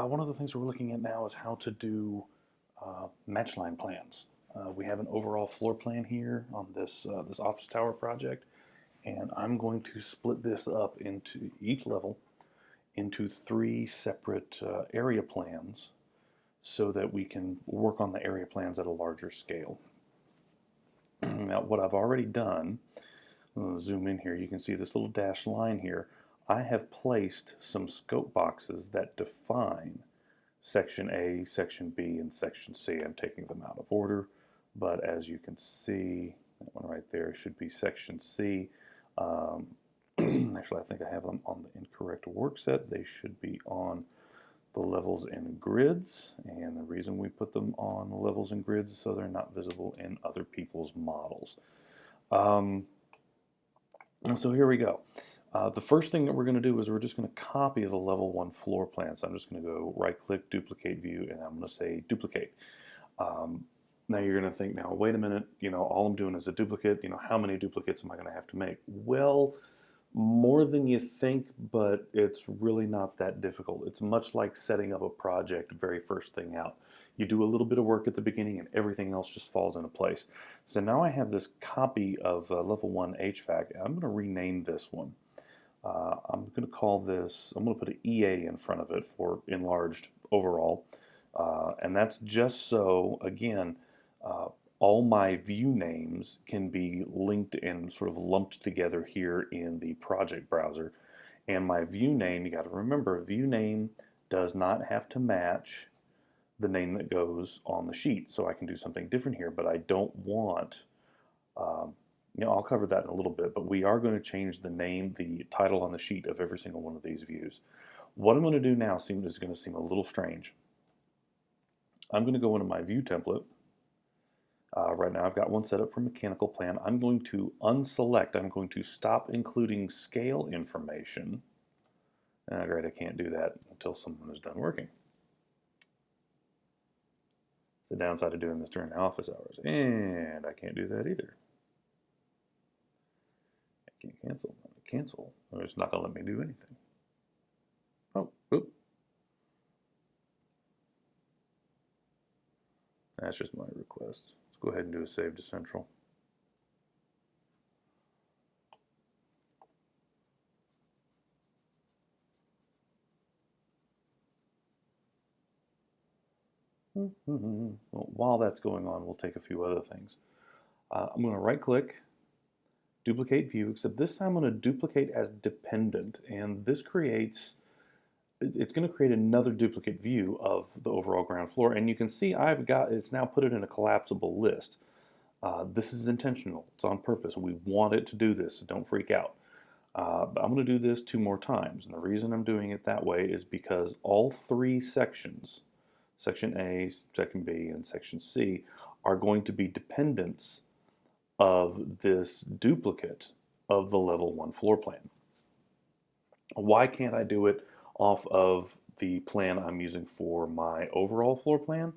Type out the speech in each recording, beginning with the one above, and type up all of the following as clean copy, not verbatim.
One of the things we're looking at now is how to do matchline plans. We have an overall floor plan here on this office tower project, and I'm going to split this up into each level into three separate area plans so that we can work on the area plans at a larger scale. Now, what I've already done, I'm going to zoom in here, you can see this little dashed line here. I have placed some scope boxes that define Section A, Section B, and Section C. I'm taking them out of order, but as you can see, that one right there should be Section C. Actually, I think I have them on the incorrect work set. They should be on the levels and grids, and the reason we put them on levels and grids is so they're not visible in other people's models. So here we go. The first thing that we're going to do is we're just going to copy the level 1 floor plan. So I'm just going to go right click, duplicate view, and I'm going to say duplicate. Now you're going to think, now wait a minute, all I'm doing is a duplicate. How many duplicates am I going to have to make? Well, more than you think, but it's really not that difficult. It's much like setting up a project very first thing out. You do a little bit of work at the beginning and everything else just falls into place. So now I have this copy of level 1 HVAC. I'm going to rename this one. I'm going to call this, I'm going to put an EA in front of it for enlarged overall. And that's just so, again, all my view names can be linked and sort of lumped together here in the project browser. And my view name, you got to remember, view name does not have to match the name that goes on the sheet. So I can do something different here, but I don't want, I'll cover that in a little bit, but we are going to change the name, the title on the sheet of every single one of these views. What I'm going to do now is going to seem a little strange. I'm going to go into my view template. Right now I've got one set up for mechanical plan. I'm going to unselect, I'm going to stop including scale information. Great, I can't do that until someone is done working. The downside of doing this during office hours. And I can't do that either. I can't cancel. Cancel. It's not going to let me do anything. Oh, oop. That's just my request. Let's go ahead and do a save to central. Well, while that's going on, we'll take a few other things. I'm going to right click, duplicate view, except this time I'm going to duplicate as dependent, and this creates, it's going to create another duplicate view of the overall ground floor, and you can see it's now put it in a collapsible list. This is intentional, it's on purpose. We want it to do this, so don't freak out. But I'm going to do this 2 more times, and the reason I'm doing it that way is because all 3 sections, Section A, Section B, and Section C, are going to be dependents of this duplicate of the level 1 floor plan. Why can't I do it off of the plan I'm using for my overall floor plan?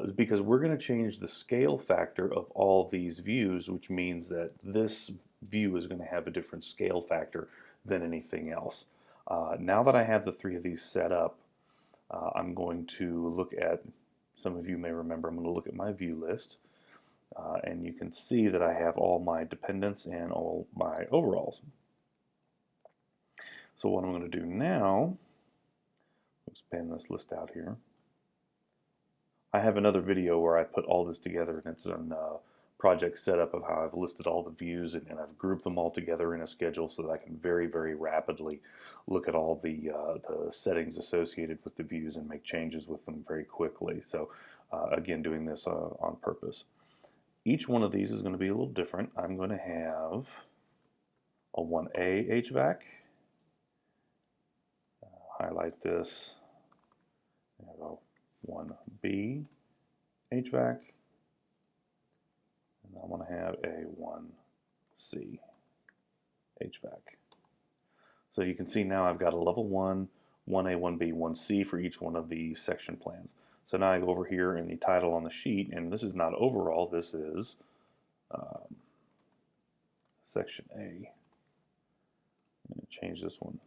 Is because we're going to change the scale factor of all these views, which means that this view is going to have a different scale factor than anything else. Now that I have the 3 of these set up, I'm going to look at, some of you may remember, I'm going to look at my view list, and you can see that I have all my dependents and all my overalls. So what I'm going to do now, expand this list out here. I have another video where I put all this together, and it's on project setup of how I've listed all the views and I've grouped them all together in a schedule so that I can very, very rapidly look at all the settings associated with the views and make changes with them very quickly. So again, doing this on purpose. Each one of these is going to be a little different. I'm going to have a 1A HVAC. Highlight this. I have a 1B HVAC. And I want to have a 1C HVAC. So you can see now I've got a level 1, 1A, 1B, 1C for each one of the section plans. So now I go over here in the title on the sheet, and this is not overall, this is section A. I'm going to change this one.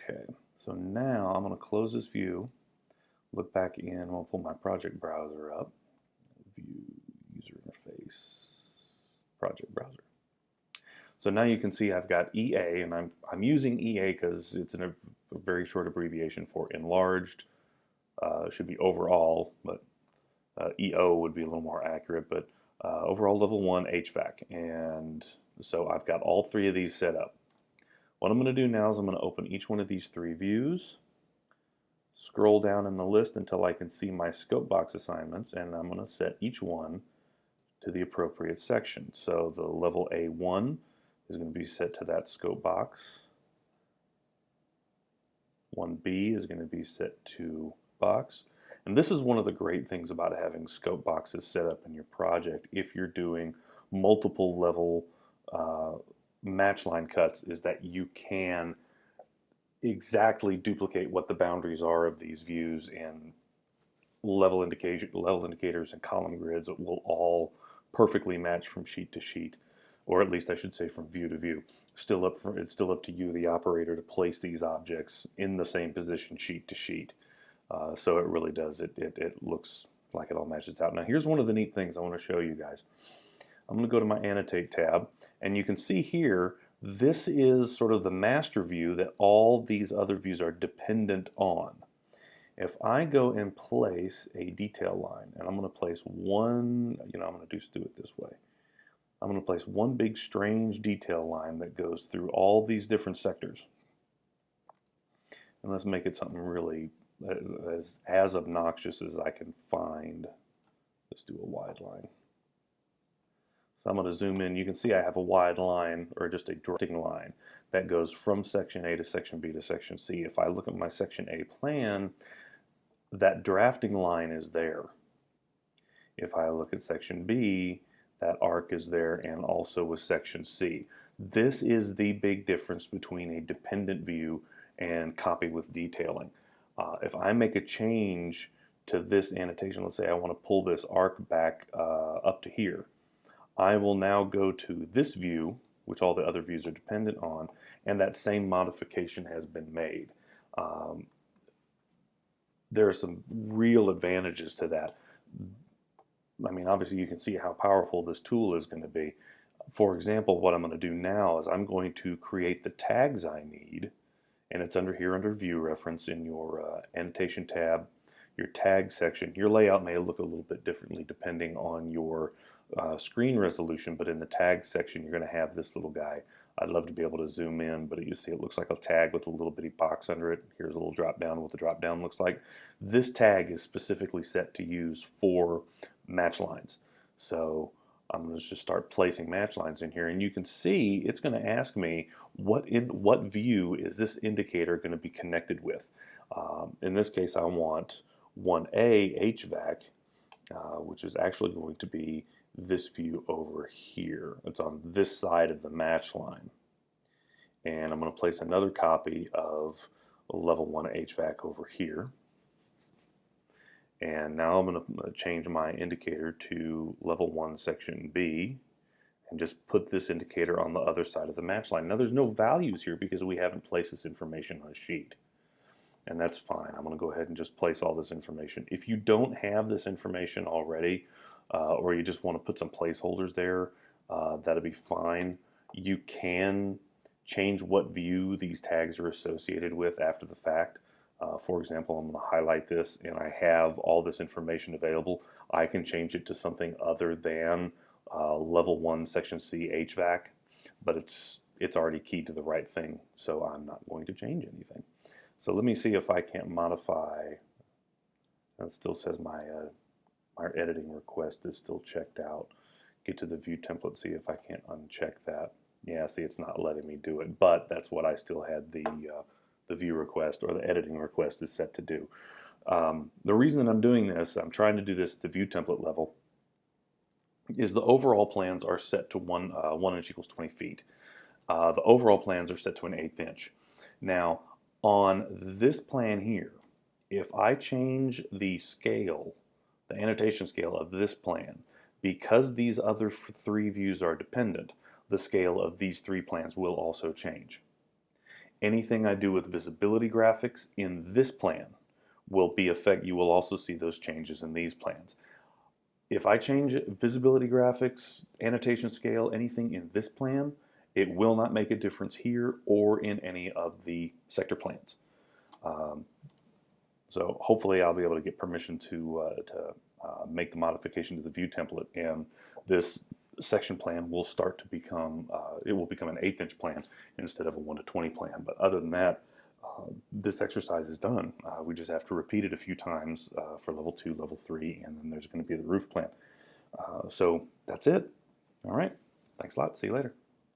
Okay, so now I'm going to close this view, look back in, I'm going to pull my project browser up, view, user interface, project browser. So now you can see I've got EA, and I'm using EA because it's a very short abbreviation for enlarged. Should be overall, but EO would be a little more accurate, but overall level 1 HVAC. And so I've got all three of these set up. What I'm going to do now is I'm going to open each one of these three views, scroll down in the list until I can see my scope box assignments, and I'm going to set each one to the appropriate section. So the level A1 is going to be set to that scope box. 1B is going to be set to box. And this is one of the great things about having scope boxes set up in your project if you're doing multiple level match line cuts, is that you can exactly duplicate what the boundaries are of these views, and level indicators and column grids will all perfectly match from sheet to sheet, or at least I should say from view to view. It's still up to you, the operator, to place these objects in the same position sheet to sheet. So it really does. It looks like it all matches out. Now here's one of the neat things I want to show you guys. I'm going to go to my Annotate tab, and you can see here, this is sort of the master view that all these other views are dependent on. If I go and place a detail line, and I'm going to place one, I'm going to do it this way. I'm going to place one big strange detail line that goes through all these different sectors. And let's make it something really as obnoxious as I can find. Let's do a wide line. So I'm going to zoom in. You can see I have a wide line, or just a drifting line, that goes from section A to section B to section C. If I look at my section A plan, that drafting line is there. If I look at section B, that arc is there, and also with section C. This is the big difference between a dependent view and copy with detailing. If I make a change to this annotation, let's say I want to pull this arc back up to here, I will now go to this view, which all the other views are dependent on, and that same modification has been made. There are some real advantages to that. I mean, obviously you can see how powerful this tool is going to be. For example, what I'm going to do now is I'm going to create the tags I need, and it's under here under View Reference in your Annotation tab, your tag section. Your layout may look a little bit differently depending on your screen resolution, but in the tag section you're going to have this little guy. I'd love to be able to zoom in, but you see it looks like a tag with a little bitty box under it. Here's a little drop down, what the drop down looks like. This tag is specifically set to use for match lines. So I'm going to just start placing match lines in here, and you can see it's going to ask me what view is this indicator going to be connected with. In this case I want 1A HVAC, which is actually going to be this view over here. It's on this side of the match line. And I'm going to place another copy of level 1 HVAC over here. And now I'm going to change my indicator to level 1 section B and just put this indicator on the other side of the match line. Now there's no values here because we haven't placed this information on a sheet. And that's fine. I'm going to go ahead and just place all this information. If you don't have this information already, or you just want to put some placeholders there, that'll be fine. You can change what view these tags are associated with after the fact. For example, I'm going to highlight this and I have all this information available. I can change it to something other than level 1 section C HVAC, but it's already keyed to the right thing, so I'm not going to change anything. So let me see if I can't modify. It still says my editing request is still checked out. Get to the view template, see if I can't uncheck that. Yeah, see, it's not letting me do it, but that's what I still had the view request, or the editing request, is set to do. The reason that I'm doing this, I'm trying to do this at the view template level, is the overall plans are set to 1 inch equals 20 feet. The overall plans are set to an 1/8 inch. Now, on this plan here, if I change the scale, the annotation scale of this plan, because these other 3 views are dependent, the scale of these 3 plans will also change. Anything I do with visibility graphics in this plan will be you will also see those changes in these plans. If I change visibility graphics, annotation scale, anything in this plan, it will not make a difference here or in any of the sector plans. So hopefully I'll be able to get permission to make the modification to the view template, and this section plan will start to become, it will become an 1/8 inch plan instead of a 1:20 plan. But other than that, this exercise is done. We just have to repeat it a few times for level 2, level 3, and then there's going to be the roof plan. So that's it. All right. Thanks a lot. See you later.